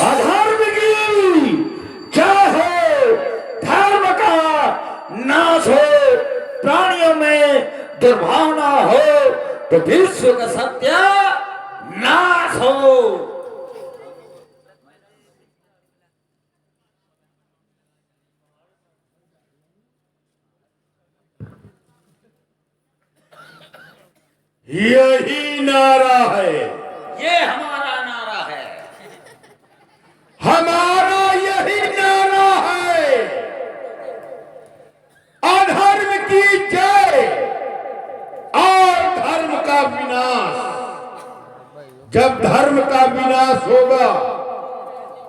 अधर्म की चाहे धर्म का नाश हो, प्राणियों में दुर्भावना हो तो विश्व का सत्य नाश हो। यही नारा है, ये हमारा नारा है, हमारा यही नारा है। अधर्म की जय और धर्म का विनाश। जब धर्म का विनाश होगा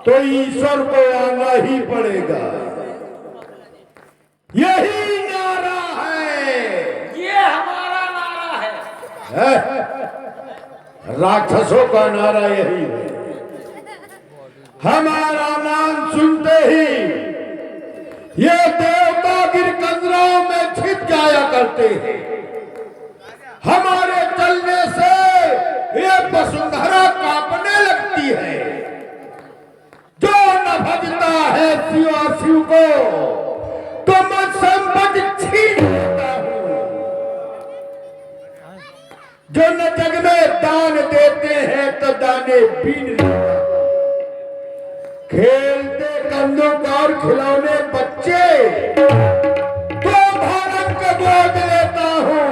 तो ईश्वर को आना ही पड़ेगा। यही नारा है, ये हमारा नारा है। राक्षसों का नारा यही है। हमारा नाम सुनते ही ये देवता गिरकंदराओं में छिप जाया करते हैं। हमारे चलने से ये वसुंधरा कांपने लगती है। जो न भजता है शिव को तो मैं संपत्ति छीन लेता हूं। जो न जग में दान देते हैं तो दाने बीन लेता हूं। खेलते कंदुक और खिलौने बच्चे तो भारत को गोद लेता हूं।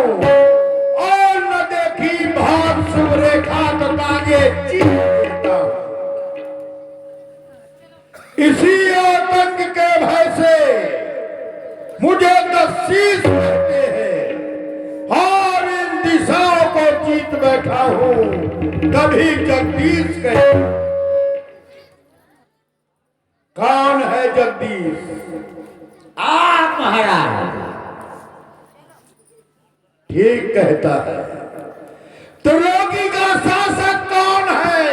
और न देखी भाव शुभ रेखा तो तागे चीर लेता हूं। इसी आतंक के भय से मुझे शीश करते हैं और इन दिशाओं को जीत बैठा हूं। कभी जगदीश कहे। कौन है जगदीश? आप महाराज। ठीक कहता है। त्रिलोकी का शासक कौन है?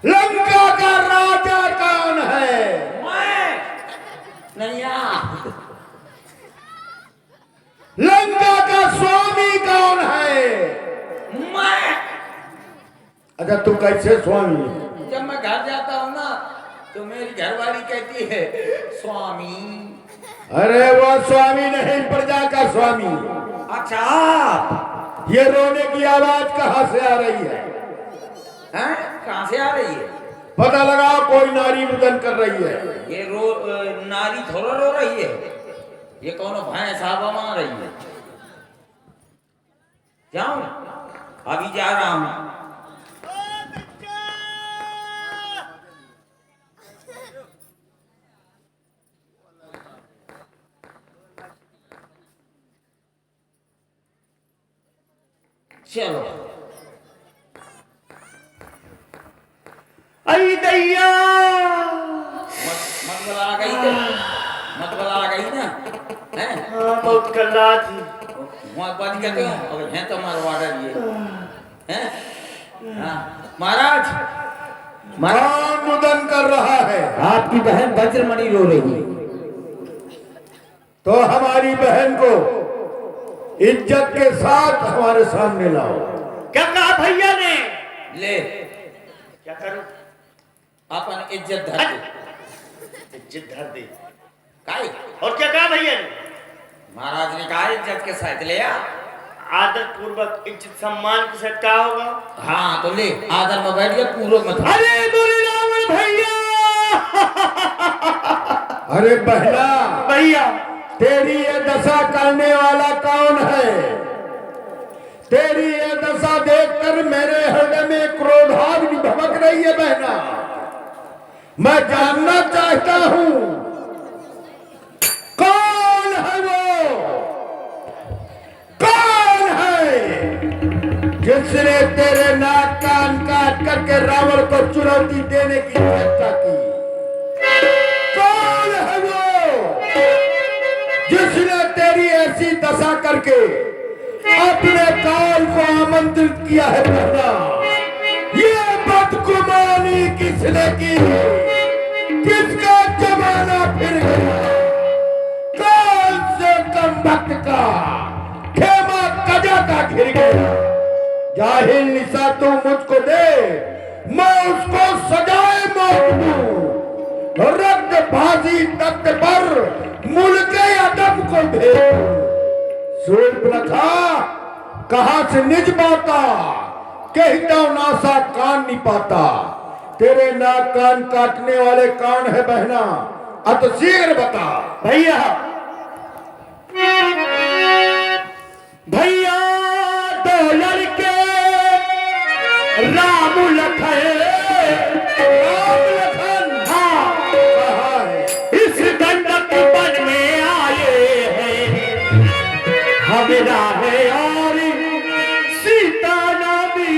लंका का राजा कौन है? मैं नैया। लंका का स्वामी कौन है? मैं। अच्छा तू कैसे स्वामी? जब मैं घर जाता हूँ ना तो मेरी घरवाली कहती है स्वामी। अरे वो स्वामी नहीं, प्रजा का स्वामी। अच्छा। ये रोने की आवाज कहाँ से आ रही है? हैं? कहाँ से आ रही है? पता लगाओ, कोई नारी रुदन कर रही है। ये नारी थोड़ा रो रही है, ये कौन भैंस साहब मार रही है। जाऊं? अभी जा रहा हूं। चलो। आई दैया मत बला गई ना, मत बला गई ना, हैं? बहुत कल्ला थी। वहाँ बात कहते हो, अगर हैं तो मरवाड़ा लिए, हैं? हाँ, महाराज। कौन रुदन कर रहा है? आपकी बहन वज्रमणि रो रही है। तो हमारी बहन को इज्जत के साथ हमारे सामने लाओ। क्या कहा भैया ने? ले, क्या करूं? अपन इज्जत धर दे। इज्जत धर दे। काई? और क्या कहा भैया ने? महाराज ने कहा इज्जत के साथ ले आ। आदर पूर्वक इज्जत सम्मान के साथ कहा होगा। हाँ तो ले, आदर में बैठ गया, पूर्वक मत। अरे बोले रावण भैया। अरे बहना, भैया तेरी ये दशा करने वाला कौन है? तेरी ये दशा देखकर मेरे हृदय में क्रोधाग्नि भड़क रही है बहना। मैं जानना चाहता हूं कौन है वो? कौन है जिसने तेरे नाक कान काट करके रावण को चुनौती देने की चेष्टा की? कौन है वो जिसने तेरी ऐसी दशा करके अपने काल को आमंत्रित किया है? बहना, ये बदगुमानी किसने की? किसका जमाना फिर गया? कौन से कम वक्त का ही गया। जाहिल निशा तू मुझको दे, मैं उसको सजाए मौत दूं। रक्त भाजी तख्त पर मुल्के अदम को भेज। सूर्पनखा कहां से निज पाता, कहता नासा कान नहीं पाता। तेरे नाक कान काटने वाले कौन है बहना, अत शीघ्र बता। भैया भैया दो लड़के राम लखन, हाँ इस गंडक वन में आए हैं। हमरा है और सीता नामी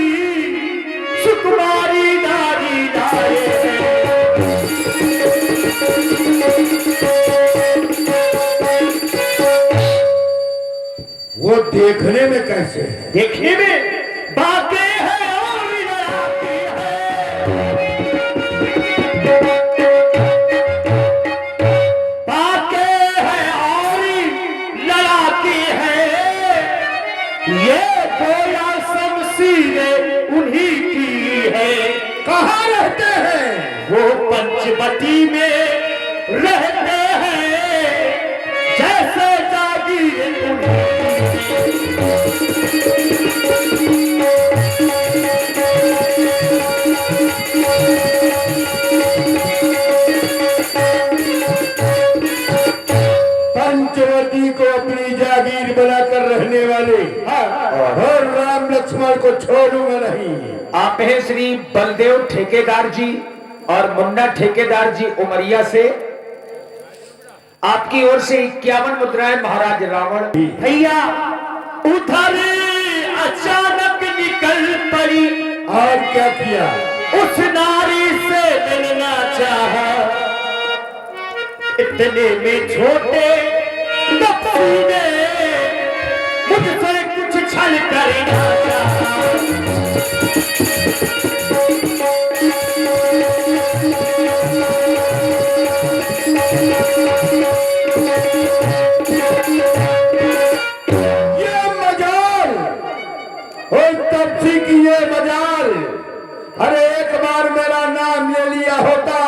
सुकुमारी नारी लाए हैं। वो देखने में कैसे है? देखने में बातें हैं और लड़ाते हैं। बातें हैं और लड़ाते हैं। ये गोया शमशीरें उन्हीं की है। कहाँ रहते हैं? वो पंचवटी में रहते हैं। जैसे जागीर उन्हीं पंचवटी को अपनी जागीर बनाकर रहने वाले और राम लक्ष्मण को छोड़ूंगा नहीं। आप हैं श्री बलदेव ठेकेदार जी और मुन्ना ठेकेदार जी उमरिया से। आपकी ओर से 51 मुद्राएं महाराज रावण। भैया उधर अचानक निकल पड़ी और क्या किया? उस नारी से मिलना चाहा। इतने में छोटे तपसी ने मुझसे कुछ छल करना चाहा। ये मजाल, ओ तपसी की ये मजाल। अरे एक बार मेरा नाम ले लिया होता,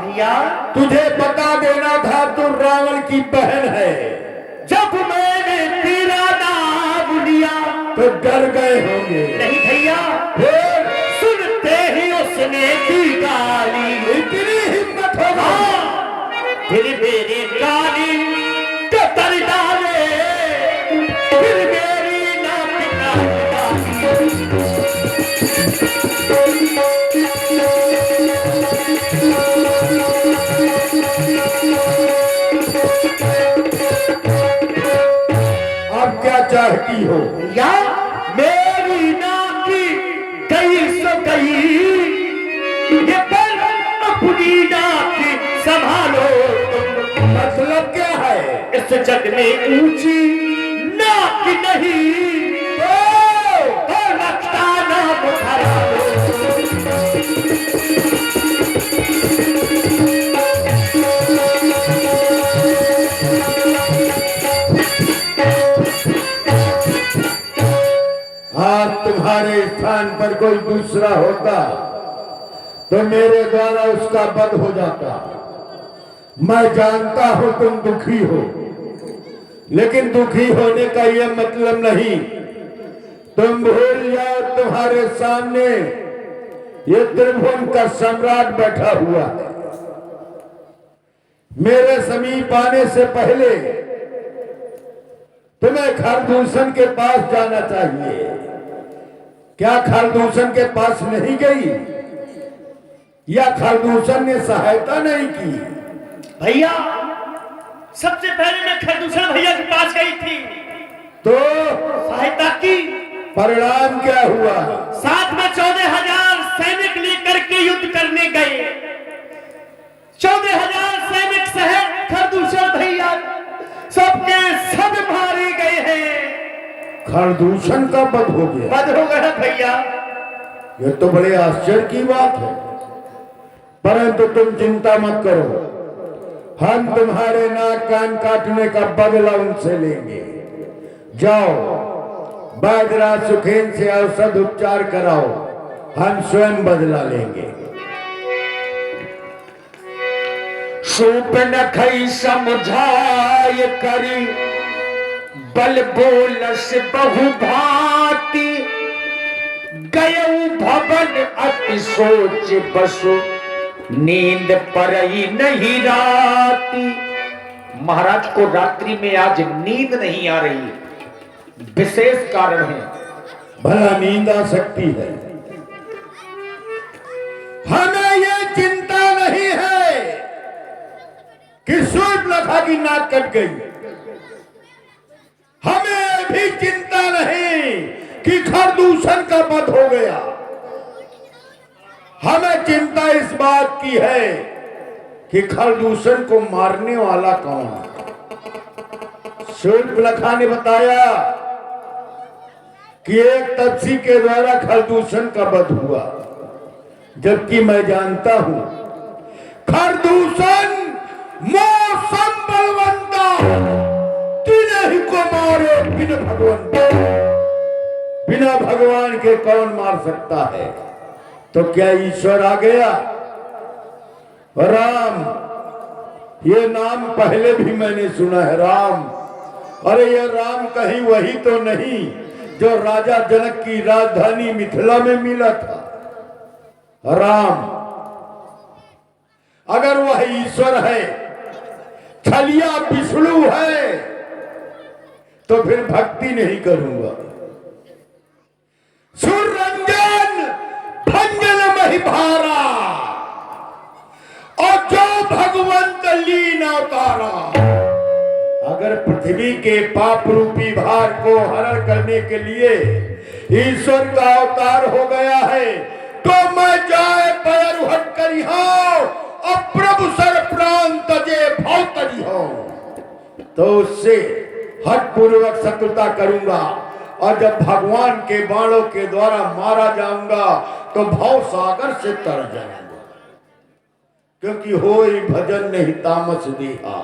भैया तुझे बता देना था तू रावण की बहन है। जब मैंने तेरा नाम लिया तो डर गए होंगे। नहीं भैया, फिर सुनते ही उसने दी गाली। इतनी हिम्मत होगा? फिर मेरे गाली कतर डाले, फिर मेरी नाक काट अब क्या चाहती हो? या मेरी नाकी गई सो गई, ये पर अपनी नाकी संभालो तुम। मतलब क्या है? इस जग में ऊंची नाक नहीं तो लगता नाम खराब। हाँ, तुम्हारे स्थान पर कोई दूसरा होता तो मेरे द्वारा उसका वध हो जाता। मैं जानता हूं तुम दुखी हो, लेकिन दुखी होने का यह मतलब नहीं तुम भूल जाओ तुम्हारे सामने ये त्रिभुवन का सम्राट बैठा हुआ है। मेरे समीप आने से पहले तुम्हें खरदूषण के पास जाना चाहिए। क्या खरदूषण के पास नहीं गई, या खरदूषण ने सहायता नहीं की? भैया सबसे पहले मैं खरदूषण भैया के पास गई थी तो सहायता की। परिणाम क्या हुआ? साथ में 14,000 सैनिक लेकर के युद्ध करने गए। 14,000 सैनिक सहित खरदूषण भैया सबके सब मारे गए हैं। खरदूषण का वध हो गया? वध हो गया भैया। यह तो बड़े आश्चर्य की बात है, परंतु तुम चिंता मत करो, हम तुम्हारे नाक कान काटने का बदला उनसे लेंगे। जाओ वैद्यराज सुखेन से औषध उपचार कराओ, हम स्वयं बदला लेंगे। शूर्पणखा समझाय करी बल बोलस बहु भांति, गयऊ भवन अति सोच बसु नींद परई नहीं राती। महाराज को रात्रि में आज नींद नहीं आ रही, विशेष कारण है। भला नींद आ सकती है, हमें ये चिंता नहीं है कि शूर्पणखा की नाक कट गई, हमें भी चिंता नहीं कि खरदूषण का वध हो गया। हमें चिंता इस बात की है कि खरदूषण को मारने वाला कौन है। शूर्पणखा ने बताया कि एक तपसी के द्वारा खरदूषण का वध हुआ, जबकि मैं जानता हूं खरदूषण मौसम बलवंता तिन्हीं को मारे बिना भगवान, बिना भगवान के कौन मार सकता है। तो क्या ईश्वर आ गया? राम, ये नाम पहले भी मैंने सुना है, राम। अरे ये राम कहीं वही तो नहीं जो राजा जनक की राजधानी मिथिला में मिला था। राम अगर वह ईश्वर है, छलिया विष्णु है, तो फिर भक्ति नहीं करूंगा। सुररंजन भंजन महिभारा, और जो भगवंत लीन अवतारा। अगर पृथ्वी के पाप रूपी भार को हरण करने के लिए ईश्वर का अवतार हो गया है, तो मैं जाए पैर हट करी हो और प्रभु सर प्राण तजे भाव तरी हो, तो उससे हट पूर्वक शत्रुता करूंगा। और जब भगवान के बाणों के द्वारा मारा जाऊंगा तो भाव सागर से तर जाऊंगा, क्योंकि होई भजन नहीं तामस देहा।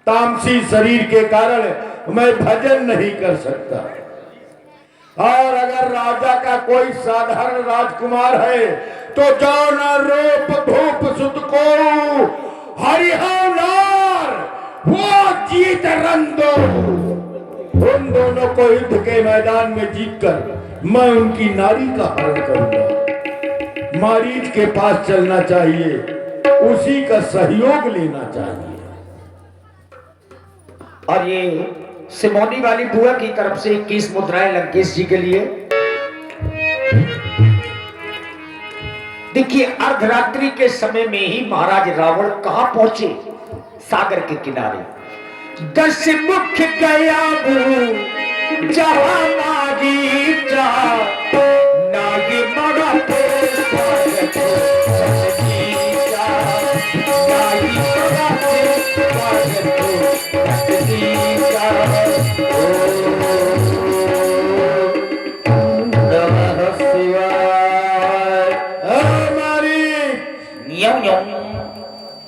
तामसी शरीर के कारण मैं भजन नहीं कर सकता। और अगर राजा का कोई साधारण राजकुमार है तो जाओ न रूप धूप सुत को हरिहर वो जीत रंदो। उन दोनों को युद्ध के मैदान में जीतकर मैं उनकी नारी का हरण करूंगा। मारीच के पास चलना चाहिए, उसी का सहयोग लेना चाहिए। और ये सिमोनी वाली बुआ की तरफ से 21 मुद्राएं लंकेश जी के लिए। देखिए अर्धरात्रि के समय में ही महाराज रावण कहां पहुंचे? सागर के किनारे। 10 मुख गया जहां नागी जा नागी मरा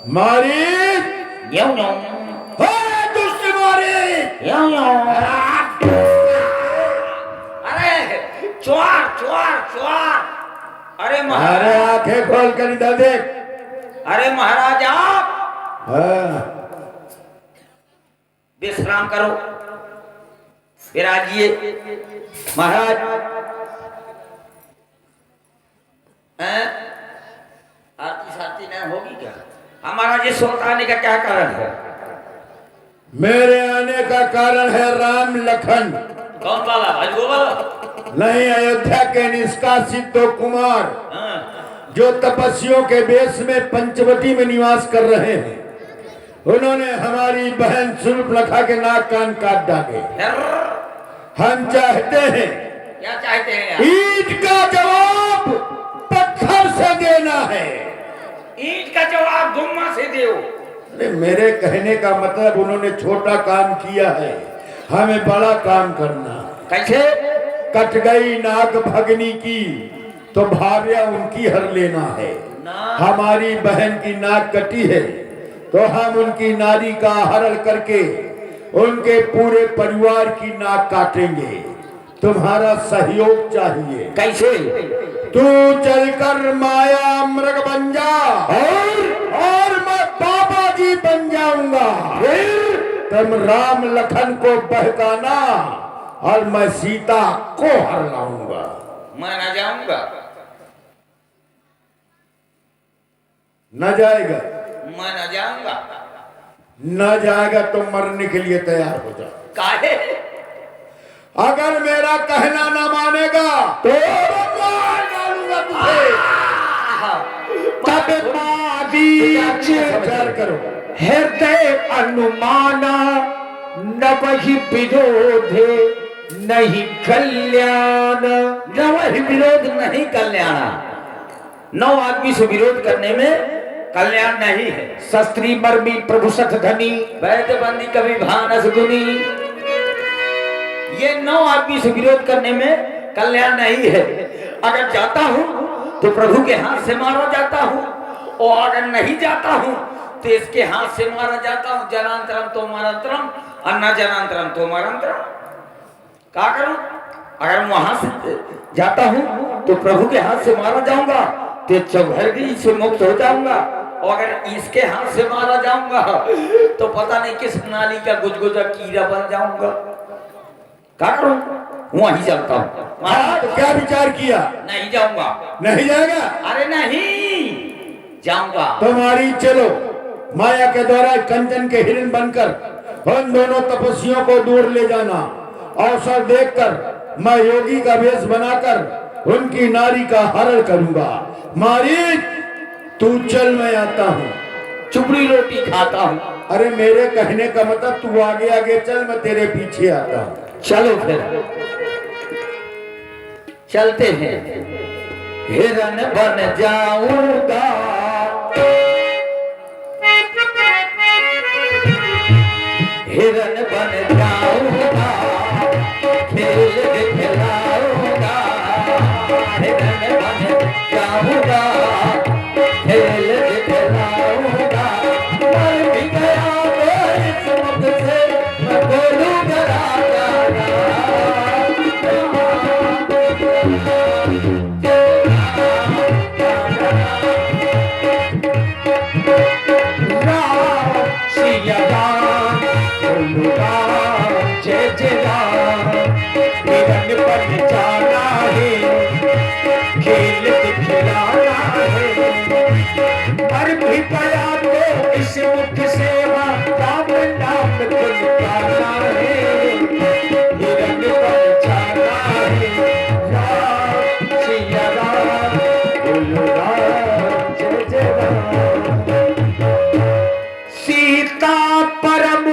मारी दुष्ट मारी। अरे चोर चोर चोर। अरे महाराज, अरे आंखें खोल कर इधर देख। अरे महाराज आप हाँ। विश्राम करो, विराजिए। महाराज आरती शारती नहीं होगी क्या? हमारा जिस वक्त आने का क्या कारण है? मेरे आने का कारण है राम लखन। कौन वाला? भाजगो वाला? नहीं, अयोध्या के निष्कासित दो कुमार जो तपस्वियों के वेश में पंचवटी में निवास कर रहे हैं, उन्होंने हमारी बहन शूर्पणखा के नाक कान काट डाले। हम चाहते हैं, क्या चाहते हैं? ईंट का जवाब पत्थर से देना है। ईंट का जवाब गुम्मा से दो। अरे मेरे कहने का मतलब, उन्होंने छोटा काम किया है, हमें बड़ा काम करना। कैसे? कट गई नाग भगनी की तो भार्या उनकी हर लेना है। हमारी बहन की नाक कटी है तो हम उनकी नारी का हरण करके उनके पूरे परिवार की नाक काटेंगे। तुम्हारा सहयोग चाहिए। कैसे? तू चलकर माया मृग बन जा और मैं बाबा जी बन जाऊंगा। फिर तुम राम लखन को बहकाना और मैं सीता को हर लाऊंगा। मैं न जाऊंगा। न जाएगा? मैं न जाऊंगा। न जाएगा तो मरने के लिए तैयार हो जा। काहे? अगर मेरा कहना न मानेगा तो मार डालूंगा तुझे। तब बीच विचार करो। हृदय अनुमाना न वही विरोध नहीं कल्याण। न वही विरोध नहीं कल्याण। 9 आदमी से विरोध करने में कल्याण नहीं है। शस्त्री मर्मी प्रभु सत धनी वैद्य बंदी कभी भानस गुनी। ये 9 आदमी से विरोध करने में कल्याण नहीं है। अगर जाता हूं तो प्रभु के हाथ से मारा जाता हूं और अगर नहीं जाता हूं तो इसके हाथ से मारा जाता हूं। जनांतरम तो मरंतरम अन्ना जनांतरम तो मरंतरम। क्या करूं? अगर वहां से जाता हूं तो प्रभु के हाथ से मारा जाऊंगा तो चौघरगी से मुक्त हो जाऊंगा और अगर इसके हाथ से मारा जाऊंगा तो पता नहीं किस नाली का गुजगुजा कीड़ा बन जाऊंगा। क्या करूं? वहीं चलता हूं। हाँ, तो क्या विचार किया? नहीं जाऊंगा। नहीं जाएगा? अरे नहीं जाऊंगा। तुम्हारी चलो माया के द्वारा कंचन के हिरण बनकर उन दोनों तपस्वियों को दूर ले जाना। अवसर देखकर मैं योगी का वेश बनाकर उनकी नारी का हरण करूंगा। मारी तू चल, मैं आता हूँ। चुपड़ी रोटी खाता हूँ। अरे मेरे कहने का मतलब तू आगे आगे चल, मैं तेरे पीछे आता हूँ। चलो फिर चलते हैं। हिरन बन जाऊंगा हिरन बन जाऊंगा खेल दिखलाऊंगा। हिरन बन जाऊंगा खेल दिखलाऊंगा। मर भी गया तो इस मुख से मैं बोलूंगा राजा। सिया राम बोलूगा जय जय राम। हिरन बन जाना है खेल दिखलाना है। मर भी गया तो इस मुख से राम नाम गुनगाना है। हिरन बन जाना है राम सिया राम बोलूगा जय जय राम। सीता परम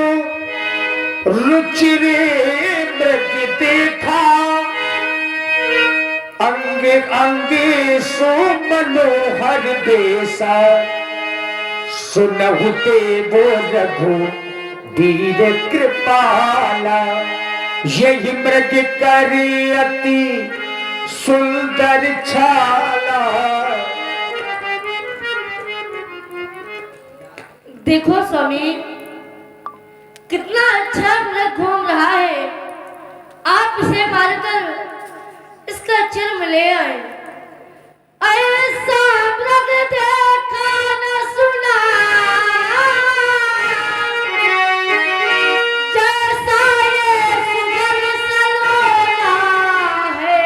रुचिरे मृग देखा अंगे अंगे सो मनोहर देसा। सुनहु देवो रघु वीर कृपाला। यही मृग करी अति सुंदर छाला। देखो स्वामी, कितना अच्छा मृग घूम रहा है। आप इसे मारकर इसका जन्म ले आए। ऐसा मृग देखा न सुना जैसा ये सुंदर सलोना है।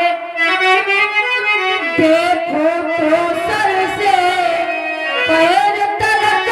देखो तो सर से पैर तक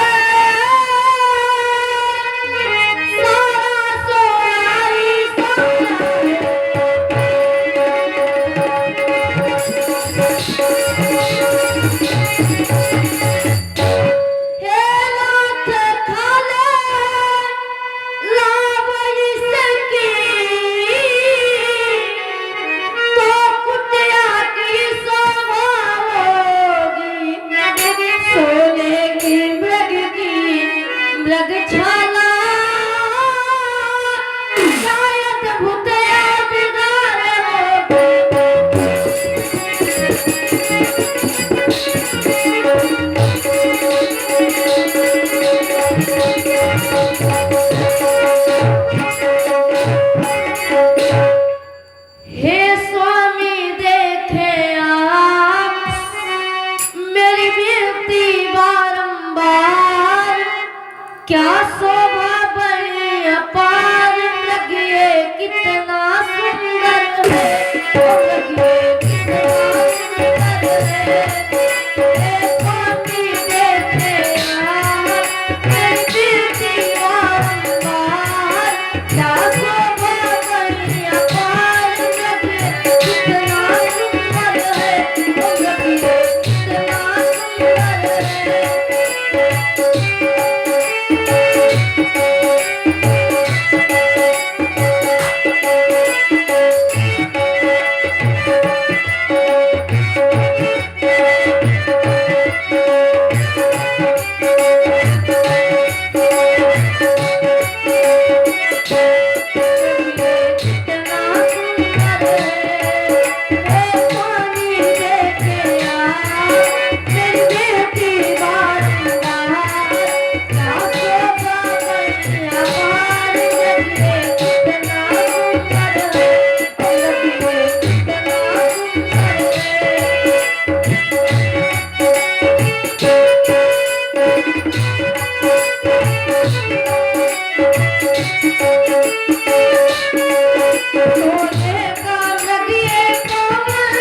सोने का लगिए पवन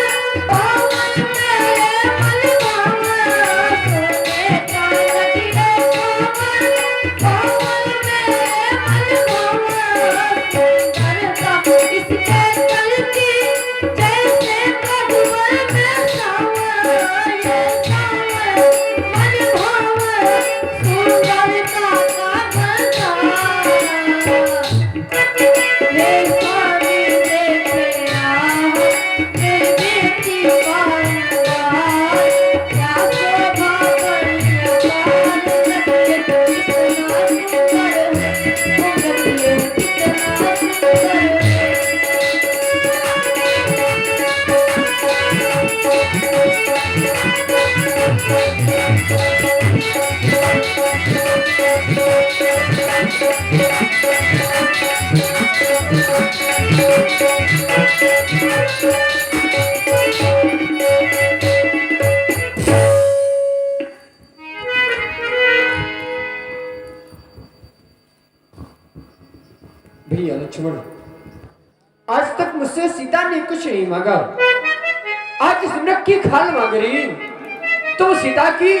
पवन मेरे मन भावन सोने का लगिए पवन पवन मेरे मन भावन सुंदरता इसके चलती जैसे कदुआ में सावन ये सावन मन भावन सुंदरता का बंधा रे स्वामी देखना रे बेटी पालना क्या शोभा कल्याण लगते कितना सुंदर है भगतियों कितना सुंदर है भैया लक्ष्मण, आज तक मुझसे सीता ने कुछ नहीं मांगा, आज इस नृक की खाल मांग रही, तो सीता की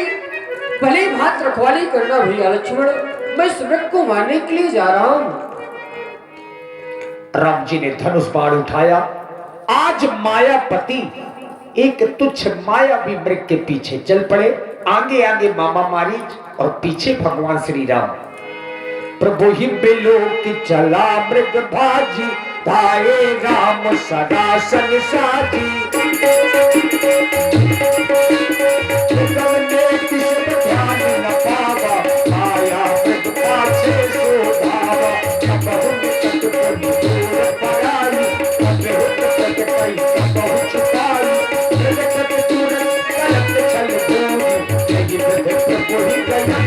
भली भांत रखवाली करना भैया लक्ष्मण। मैं इस नृक को मारने के लिए जा रहा हूँ। राम जी ने धनुष बाण उठाया। आज मायापति एक तुच्छ मायावी मृग के पीछे चल पड़े। आगे आगे मामा मारीच और पीछे भगवान श्री राम। प्रभु ही बिलोक चला मृग भाजी धाये राम सदा संग साजी। ध्यान न पावा आया मृग पाछे सो धावा। बहुत तक दूर पराई बहुत तक कई बहुत छुपाई। मृग तक तुरंत कलप चल दूरी यही मृग प्रभु ही गया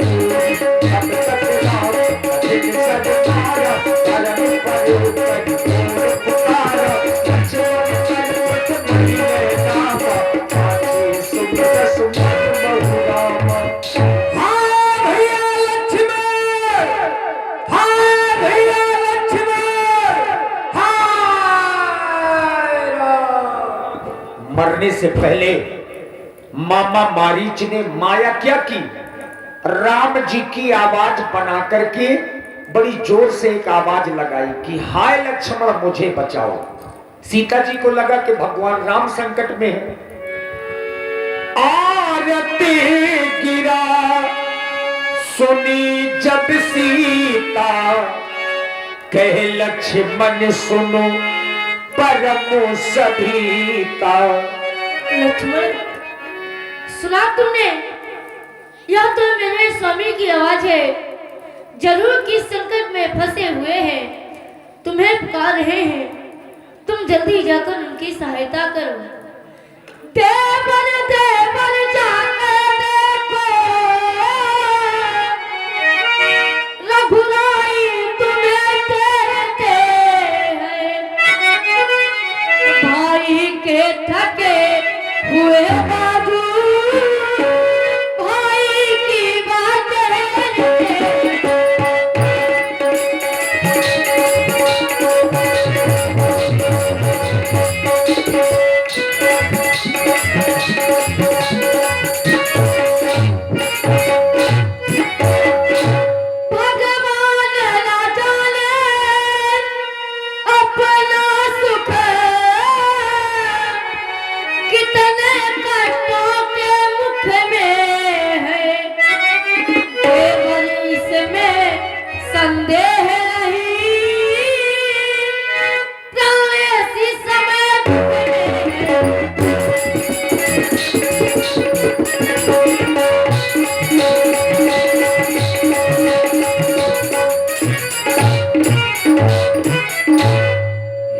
पूरी। अब तक राम अधिक सद मारा परम परो कर दूर पुकारा। लक्ष्मण पर्वत मणि नामा पाछे सुमर सुमन बहु रामा। हाँ भैया लक्ष्मण, हाँ भैया लक्ष्मण, हाय राम। मरने से पहले मामा मारीच ने माया क्या की? राम जी की आवाज बना करके बड़ी जोर से एक आवाज लगाई कि हाय लक्ष्मण मुझे बचाओ। सीता जी को लगा कि भगवान राम संकट में है। आरती गिरा सुनी जब सीता कहे लक्ष्मण सुनो परम सभीता। लक्ष्मण, सुना तुमने? यह तो मेरे स्वामी की आवाज है। जरूर किस संकट में फंसे हुए हैं, तुम्हें पुकार रहे हैं। तुम जल्दी जाकर उनकी सहायता करो। देवर देवर जाके देखो रघुराई तुम्हें कहते हैं। भाई के थके हुए बाजू भाई की बात भगवान ना जाने अपना सुख कितने कष्टों के मुख में है। केवल इसमें संदेह नहीं, प्राण इसी समय दुख में है।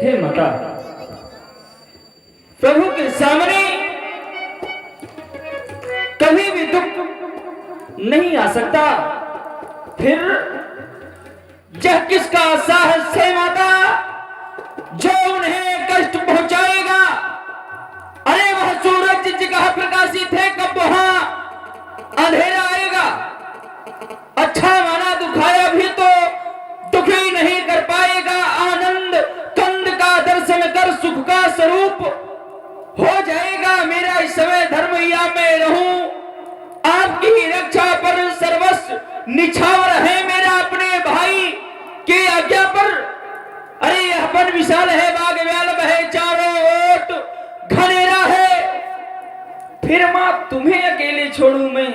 हे माता, प्रभु के सामने कभी भी दुख नहीं आ सकता। फिर यह किसका साहस है माता जो उन्हें कष्ट पहुंचाएगा? अरे वह सूरज जिस जगह प्रकाशित है कब वहां अंधेरा आएगा? अच्छा माना दुखाया भी तो दुखी नहीं कर पाएगा। आनंद कम मैया मैं रहूं, आपकी रक्षा पर सर्वस्व निछावर है मेरा अपने भाई के आज्ञा पर। अरे यह वन विशाल है, बाग व्यालम है, चारों ओर घनेरा है, फिर मां तुम्हें अकेले छोड़ूं मैं,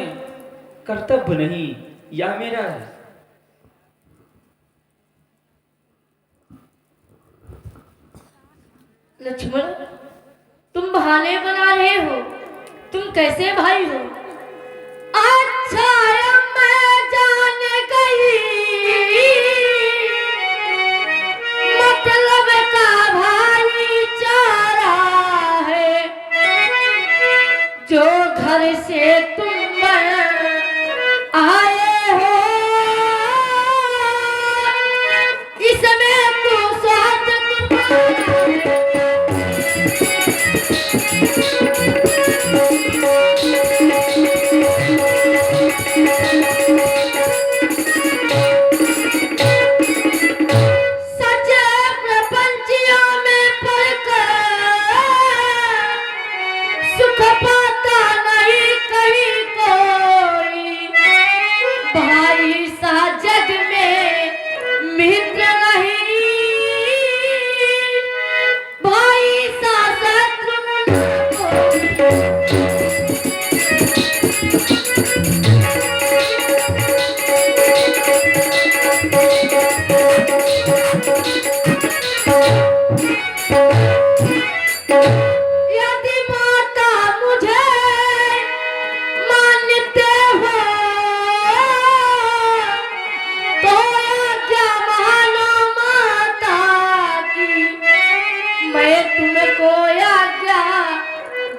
कर्तव्य नहीं यह मेरा है। लक्ष्मण, तुम बहाने बना रहे हो, तुम कैसे भाई हो? अच्छा मैं जान गई मतलब का भाईचारा है, जो घर से तुम आए हो इसमें तो स्वार्थ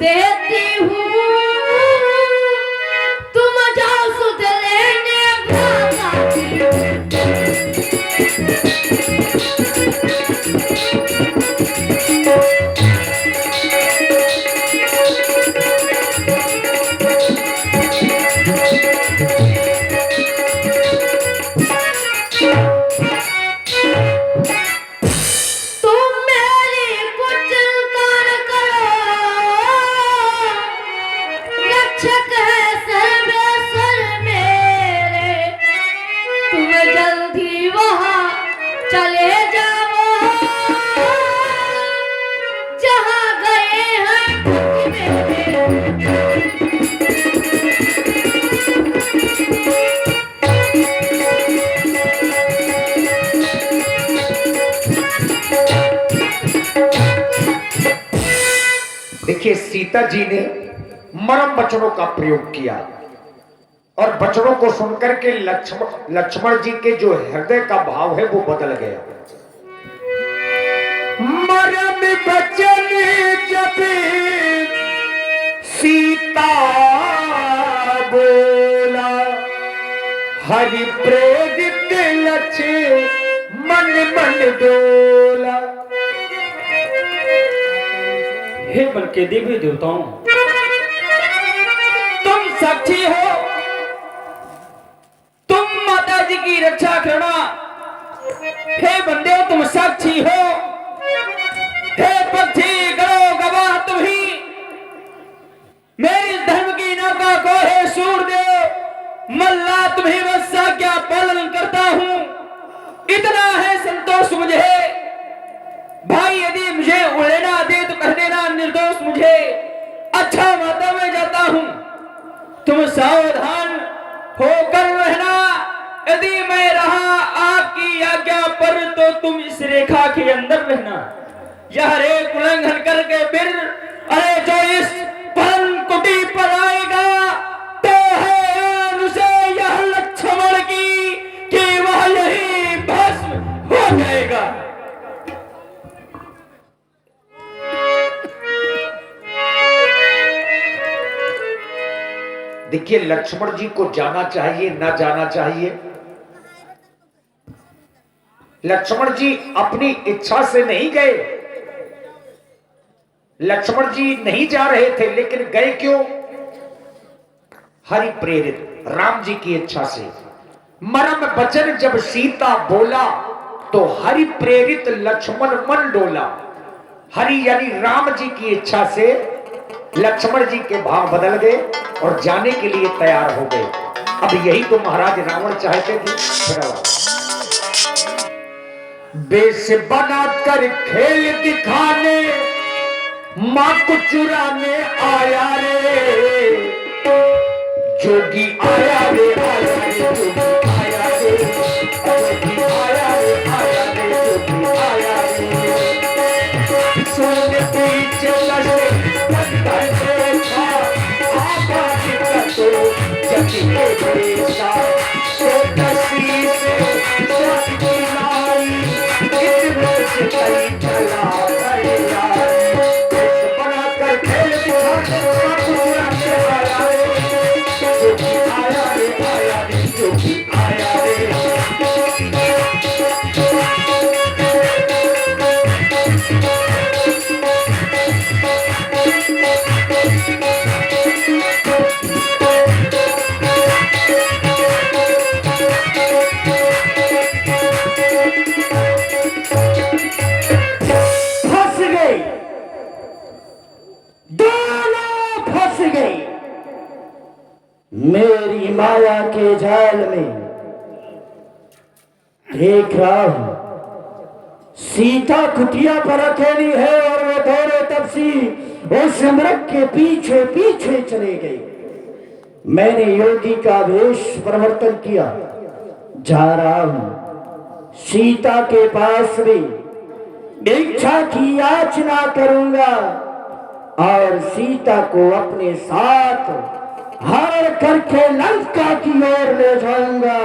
देती हूँ, तुम जाओ सुध लेने चले जाओ जहाँ गए देखिए, सीता जी ने मरम वचनों का प्रयोग किया और वचनों को सुनकर के लक्ष्मण जी के जो हृदय का भाव है वो बदल गया। मरम वचन जब सीता बोला, हरि प्रेरित लक्ष्मण मन डोला। हे बल के देवी देवताओं, तुम साक्षी हो, तुम माता जी की रक्षा करना। हे बंदे तुम साक्षी हो, हे पक्षी गणों गवाह तुम ही। मेरी धर्म की नौका को हे सूर्यदेव मल्ला तुम्हें बस क्या पालन करता हूं। इतना है संतोष मुझे, भाई यदि मुझे उड़ेना दे तो कह देना निर्दोष मुझे। अच्छा माता मैं जाता हूं, तुम सावधान होकर रहना। यदि मैं रहा आपकी आज्ञा पर तो तुम इस रेखा के अंदर रहना। यह रेख उल्लंघन करके फिर अरे जो इस परम कुटी पर आएगा तो है उसे यह लक्ष्मण की कि वह यही भस्म हो जाएगा। देखिए, लक्ष्मण जी को जाना चाहिए ना जाना चाहिए। लक्ष्मण जी अपनी इच्छा से नहीं गए, लक्ष्मण जी नहीं जा रहे थे, लेकिन गए क्यों? हरि प्रेरित, राम जी की इच्छा से। मरम वचन जब सीता बोला तो हरि प्रेरित लक्ष्मण मन डोला। हरि यानी राम जी की इच्छा से लक्ष्मण जी के भाव बदल गए और जाने के लिए तैयार हो गए। अब यही तो महाराज रावण चाहते थे। बेस बनाकर खेल दिखाने मां को चुराने आया रे, जोगी आया रे, आया रे, जोगी आया रे, जोगी आया रे, आया रे, जोगी आया रे। सोने पीछे लगे पत्थर देखा, आबाद तो जगी के देशा, तो दसी से शक्ति लाई, इतने से कई चला गए यार। बनाकर खेल दिखाने मां को चुराने आया रे, जोगी आया रे, आया रे, जोगी आया रे। फंस गई, दोनों फंस गई मेरी माया के जाल में। देख रहा हूं सीता कुटिया पर अकेली है और वो दोनों तपसी उस मृग के पीछे पीछे चले गए। मैंने योगी का वेश परिवर्तन किया, जा रहा हूं सीता के पास में भिक्षा की याचना करूंगा और सीता को अपने साथ हरण करके लंका की ओर ले जाऊंगा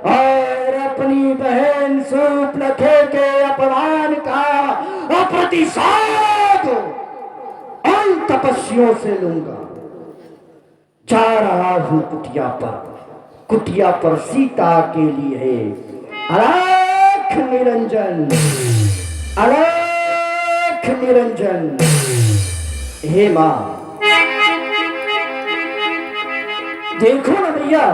और अपनी बहन सूर्पनखा के अपमान का प्रतिशोध उन तपस्वियों से लूंगा। जा रहा हूं कुटिया पर सीता के लिए अलख निरंजन, अलख निरंजन। हे मां देखो ना भैया,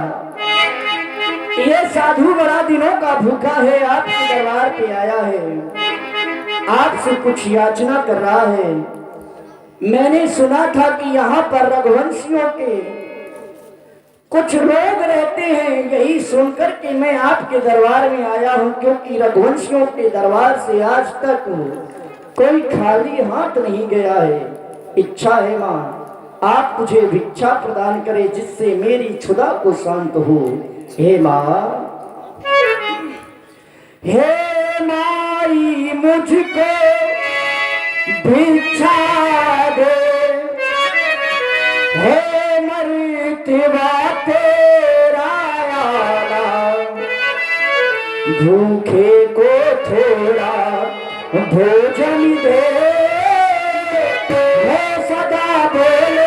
ये साधु बड़ा दिनों का भूखा है, आपके दरबार पे आया है, आपसे कुछ याचना कर रहा है। मैंने सुना था कि यहाँ पर रघुवंशियों के कुछ लोग रहते हैं, यही सुनकर के मैं आपके दरबार में आया हूँ, क्योंकि रघुवंशियों के दरबार से आज तक कोई खाली हाथ नहीं गया है। इच्छा है मां आप मुझे भिक्षा प्रदान करें जिससे मेरी क्षुधा को शांत हो। हे मां, हे माई मुझको भिक्षा दे, हे मर्तबा तेरा आना, भूखे को थोड़ा भोजन दे, हे सदा बोले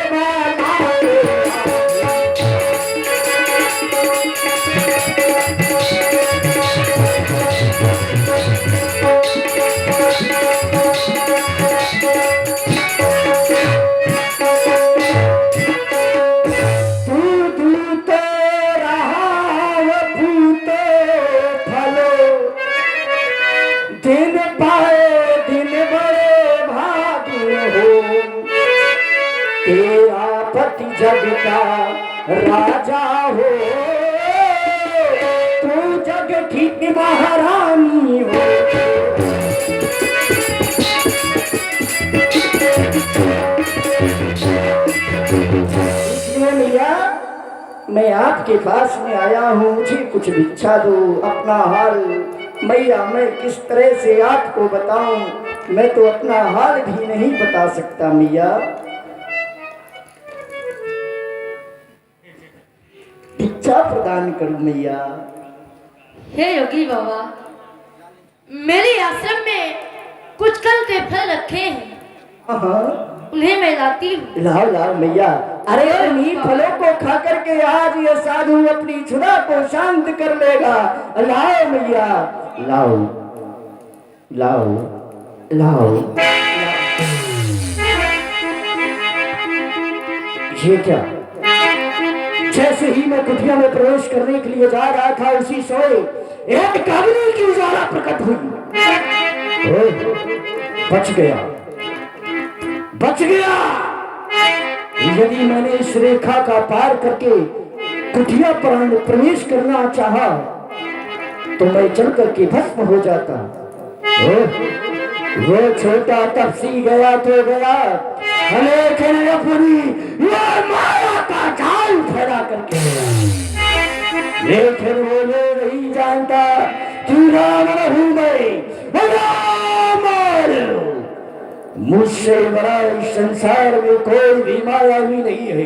जग का राजा हो, तू जग की महारानी हो। इसलिए भैया मैं आपके पास में आया हूँ, मुझे कुछ भिक्षा दो। अपना हाल मैया मैं किस तरह से आपको बताऊं, मैं तो अपना हाल भी नहीं बता सकता मैया। भिक्षा प्रदान करो मैया। हे योगी बाबा, मेरे आश्रम में कुछ कल के फल रखे हैं, उन्हें मैं लाती हूँ। लाओ लाओ मैया। अरे इन्हीं फलों को खा करके आज ये साधु अपनी क्षुधा को शांत कर लेगा। लाओ मैया, लाओ लाओ लाओ। ये क्या? जैसे ही मैं कुटिया में प्रवेश करने के लिए जा रहा था, उसी समय एक कागनी की उजाला प्रकट हुई। बच गया, बच गया। यदि मैंने इस रेखा का पार करके कुटिया प्राण प्रवेश करना चाहा तो मैं चल करके भस्म हो जाता। वो छोटा तपसी गया तो गया, लेकिन पूरी ये माया का जाल फैला करके गया। लेकिन वो ये नहीं जानता कि राम हूं मैं, राम मुझसे बड़ा इस संसार में कोई भी माया भी नहीं है।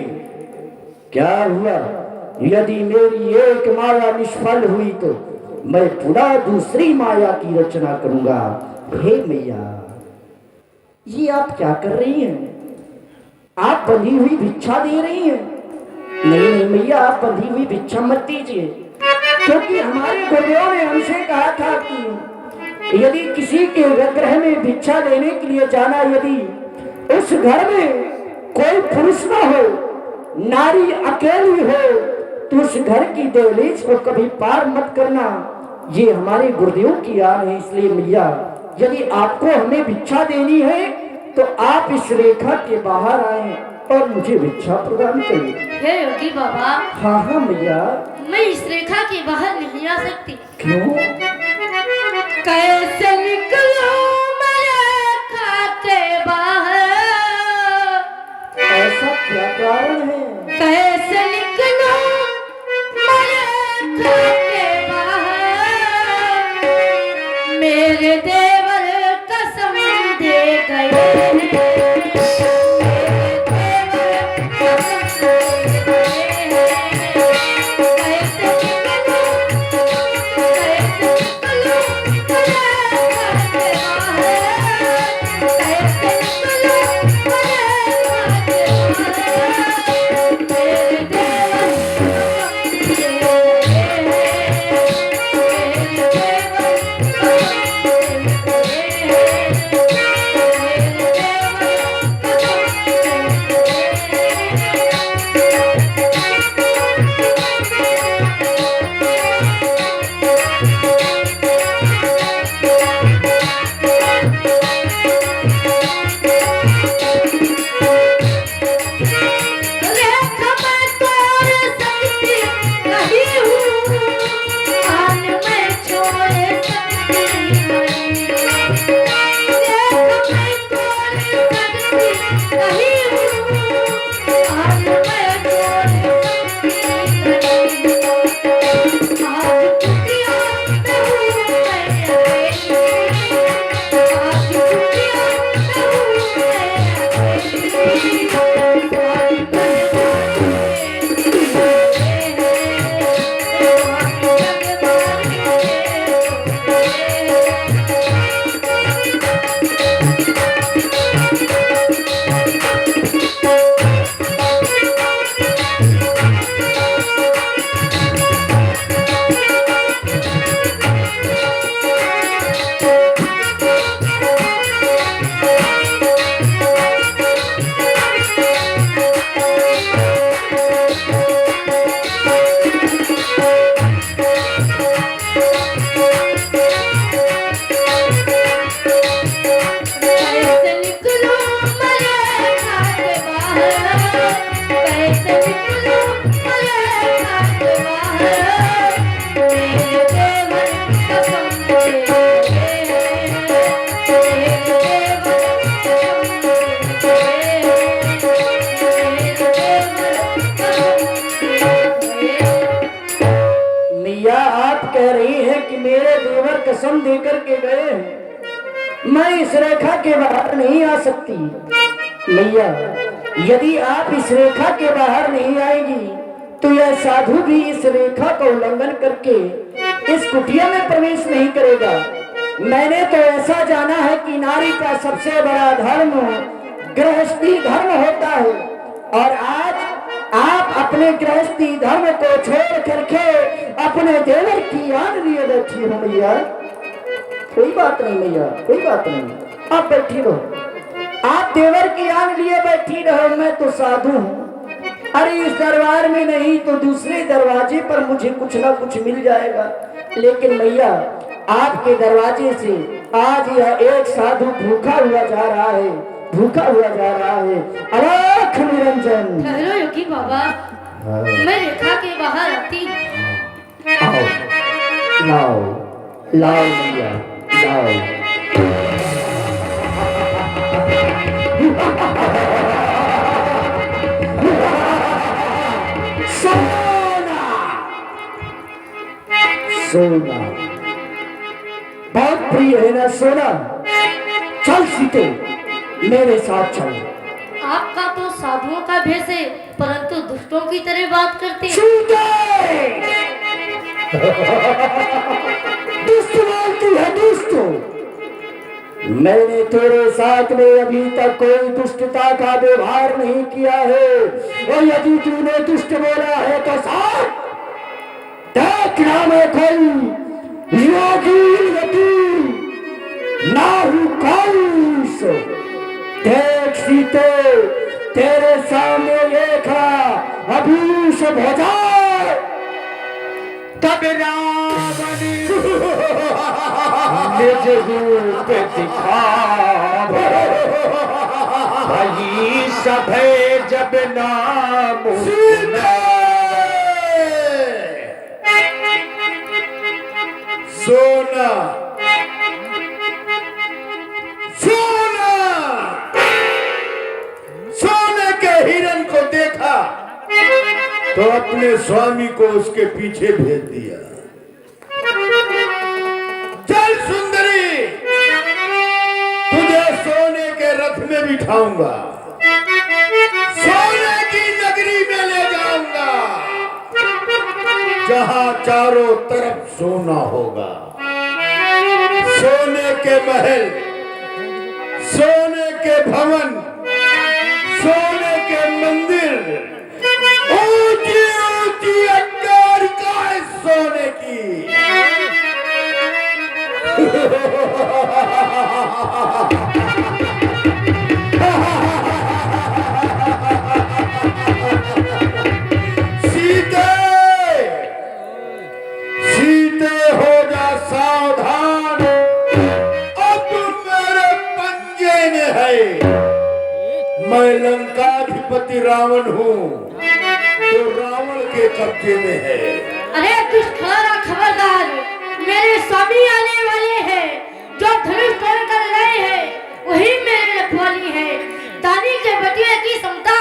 क्या हुआ यदि मेरी एक माया निष्फल हुई तो मैं पुनः दूसरी माया की रचना करूंगा। हे मैया, ये आप क्या कर रही हैं? आप बंधी हुई भिक्षा दे रही हैं? नहीं नहीं मैया, आप बंधी हुई भिक्षा मत दीजिए, क्योंकि हमारे गुरुदेव ने हमसे कहा था कि यदि किसी के ग्रह में भिक्षा लेने के लिए जाना, यदि उस घर में कोई पुरुष न हो, नारी अकेली हो, तो उस घर की दहलीज को कभी पार मत करना। ये हमारे गुरुदेव की आन है। इसलिए मैया, यदि आपको हमें भिक्षा देनी है तो आप इस रेखा के बाहर आए और मुझे भिक्षा प्रदान करिए। हे योगी बाबा। हाँ हाँ मैया। मैं इस रेखा के बाहर नहीं आ सकती। क्यों? कैसे निकलूं मैं रेखा के बाहर? ऐसा क्या कारण है? कैसे निकलूं मैं रेखा के बाहर? मेरे देवर कसम दे गए। कसम देकर के गए हैं, मैं इस रेखा के बाहर नहीं आ सकती। मैया, यदि आप इस रेखा के बाहर नहीं आएगी तो यह साधु भी इस रेखा का उल्लंघन करके इस कुटिया में प्रवेश नहीं करेगा। मैंने तो ऐसा जाना है कि नारी का सबसे बड़ा धर्म गृहस्थी धर्म होता है, और आज आप अपने गृहस्थी धर्म को छोड़ करके अपने देवर की आन लिए बैठी हो। मैया, कोई बात नहीं मैया, कोई बात नहीं, आप बैठी रहो, आप देवर की आन लिए बैठी रहो, मैं तो साधु हूँ। अरे इस दरबार में नहीं तो दूसरे दरवाजे पर मुझे कुछ ना कुछ मिल जाएगा, लेकिन मैया आपके दरवाजे से आज यह एक साधु भूखा हुआ जा रहा है। भूखा हुआ जा रहा है। अलख निरंजन, ठहरो योगी बाबा, मैं रेखा के बाहर आती हूँ। आओ, लाओ लाओ मैया लाओ। सोना सोना बहुत प्रिय है ना सोना। चल सीते, मेरे साथ चल। आपका तो साधुओं का भेष है, परंतु दुष्टों की तरह बात करते हैं। सीते दुष्ट बोलती है, दुष्ट। मैंने तेरे साथ में अभी तक कोई दुष्टता का व्यवहार नहीं किया है, और यदि तूने दुष्ट बोला है तो साथ देखना मैं कोई योगी यदि ना हूं कोई। देख सीते, तेरे सामने रेखा अभी सब हो जाए तब रावण निज रूप दिखा। वही सब है जब नाम सोना सोना सोने के हिरण को देखा तो अपने स्वामी को उसके पीछे भेज दिया। चल सुंदरी, तुझे सोने के रथ में बिठाऊंगा, सोने की नगरी में ले जाऊंगा, जहां चारों तरफ सोना होगा। सोने के महल, सोने के भवन, सोने के मंदिर, ऊंची ऊंची अट्टालिकाएं सोने की। सीते सीते हो जा सावधान, अब मेरे पंजे में है। मैं लंकाधिपति रावण हूँ, तो रावण के कब्जे में है। अरे दुष्ट खबरदार, मेरे स्वामी आने वाले हैं, जो धनुष तोड़ कर रहे हैं वही मेरे रखवाली है। दानी के बटिया की समता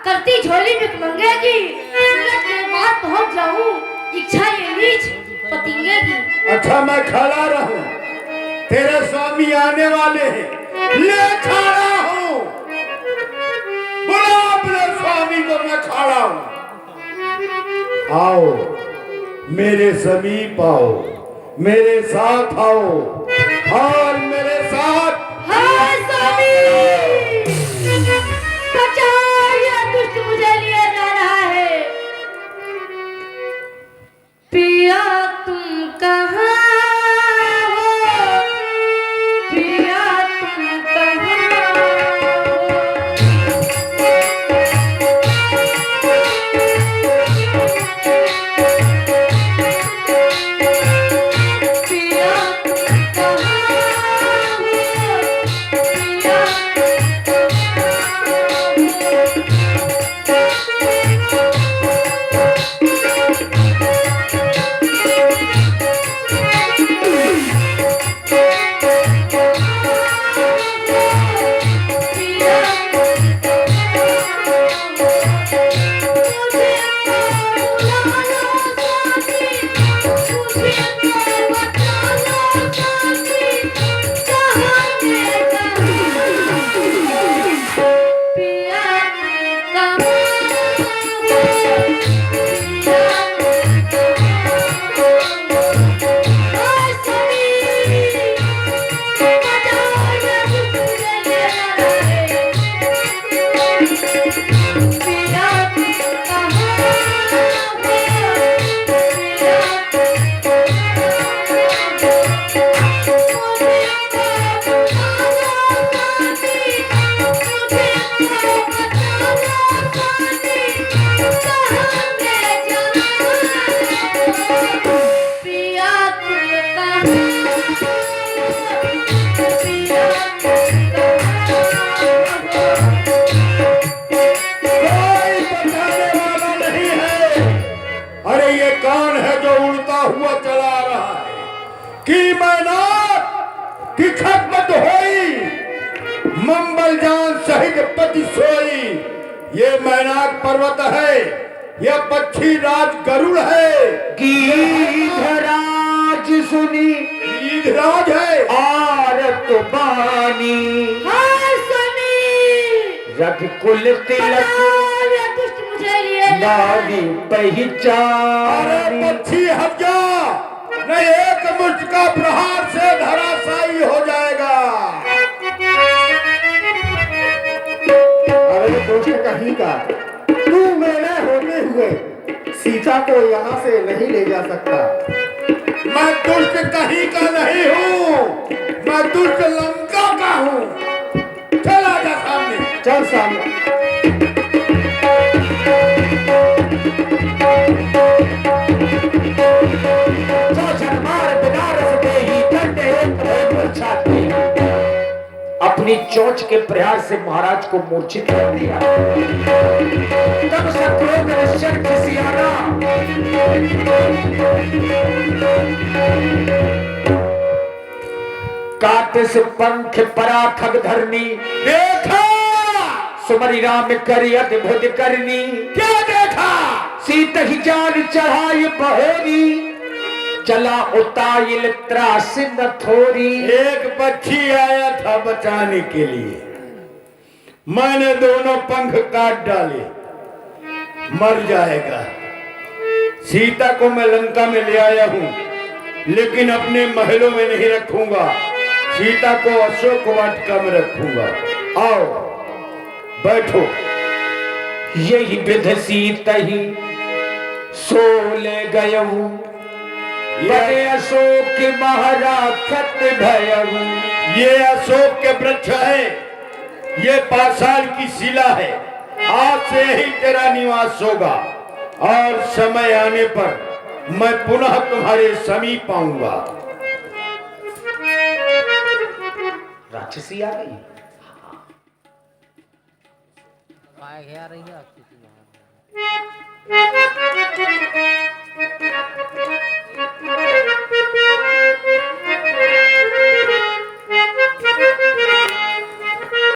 करती झोली में मंगेगी, सूरज के पास पहुंच जाऊं, इच्छा ये नीच पतिंगे की। अच्छा मैं खड़ा रहूं, तेरे स्वामी आने वाले हैं, ले खड़ा हूं, बुला अपने स्वामी को, मैं खड़ा हूं। आओ मेरे समीप आओ, मेरे साथ आओ, और मेरे साथ। हाँ स्वामी, बचाओ, यह दुष्ट मुझे लिए जा रहा है। पिया तुम कहाँ हो, पिया तुम कहाँ हो। पिया तुम कहाँ मंबल जान सहित पति सोई। ये मैनाक पर्वत है, यह पक्षी राज गरुड़ है। गीधराज सुनी गीधराज है। आरत बानी हाँ स्वामी, रघुकुल तिलक यह दुष्ट मुझे लिए नारी अरे पहचानी। पक्षी हट जा, नहीं एक मुष्ट का प्रहार से धराशायी हो जाएगा। अरे दुष्ट कहीं का, तू मेरे होते हुए सीता को यहाँ से नहीं ले जा सकता। मैं दुष्ट कहीं का नहीं हूँ, मैं दुष्ट लंका का हूँ। चल आजा सामने। चल सामने। अपनी चोंच के प्रहार से महाराज को मूर्छित कर दिया। तब शत्रुओं का निश्चय खिसियाना। काट से पंख परा खग धरनी, देखा सुमरि राम करि अद्भुत करनी। क्या देखा? सीत ही जान चढ़ाई बहोरी, चला उताइल त्रासिन थोरी। एक पक्षी आया था बचाने के लिए, मैंने दोनों पंख काट डाले, मर जाएगा। सीता को मैं लंका में ले आया हूँ, लेकिन अपने महलों में नहीं रखूंगा। सीता को अशोक वाटिका में रखूंगा। आओ बैठो। यही विध सीता ही सो ले गयहूँ, बड़े अशोक महाराखत भयहूँ। ये अशोक के वृक्ष है, ये पाषाण की शिला है। आज से ही तेरा निवास होगा और समय आने पर मैं पुनः तुम्हारे समीप आऊंगा। राक्षसी आ गई। रही है